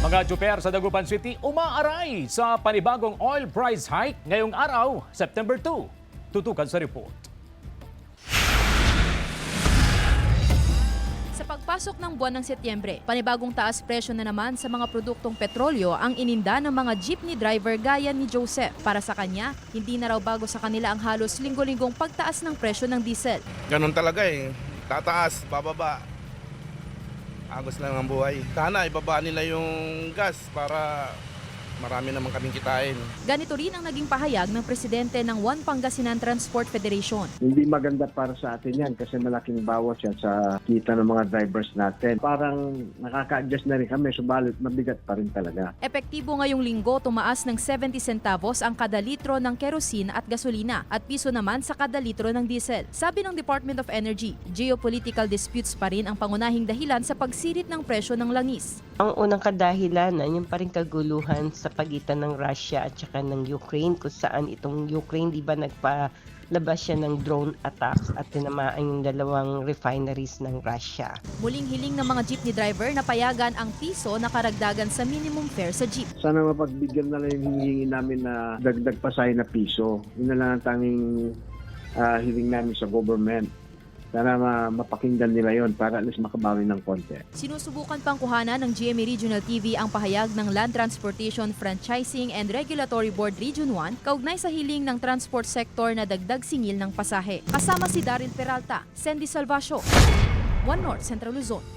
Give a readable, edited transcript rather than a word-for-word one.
Mga Juper sa Dagupan City umaaray sa panibagong oil price hike ngayong araw, September 2. Tutukan sa report. Sa pagpasok ng buwan ng Setyembre, panibagong taas presyo na naman sa mga produktong petrolyo ang ininda ng mga jeepney driver gaya ni Joseph. Para sa kanya, hindi na raw bago sa kanila ang halos linggo-linggong pagtaas ng presyo ng diesel. Ganun talaga eh. Tataas, bababa. Agos lang ang buhay. Sana ibaba nila yung gas para marami naman kaming kitain. Ganito rin ang naging pahayag ng presidente ng One Pangasinan Transport Federation. Hindi maganda para sa atin yan kasi malaking bawas yan sa kita ng mga drivers natin. Parang nakaka-adjust na rin kami, subalit mabigat pa rin talaga. Epektibo ngayong linggo, tumaas ng 70 centavos ang kada litro ng kerosene at gasolina at piso naman sa kada litro ng diesel. Sabi ng Department of Energy, geopolitical disputes pa rin ang pangunahing dahilan sa pagsirit ng presyo ng langis. Ang unang kadahilanan, yung pa rin kaguluhan sa pagitan ng Russia at saka ng Ukraine, kung saan itong Ukraine, di ba nagpalabas siya ng drone attacks at tinamaan yung dalawang refineries ng Russia. Muling hiling ng mga jeepney driver na payagan ang piso na karagdagan sa minimum fare sa jeep. Sana mapagbigyan na lang yung hinihingi namin na dagdag pasahe na piso. Yun na lang ang tanging hiling namin sa government. Sana mapakinggan nila yon para at least makabawi ng konti. Sinusubukan pang kuhanan ng GMA Regional TV ang pahayag ng Land Transportation Franchising and Regulatory Board Region 1 kaugnay sa hiling ng transport sector na dagdag singil ng pasahe. Kasama si Daryl Peralta, Sandy Salvacio, One North Central Luzon.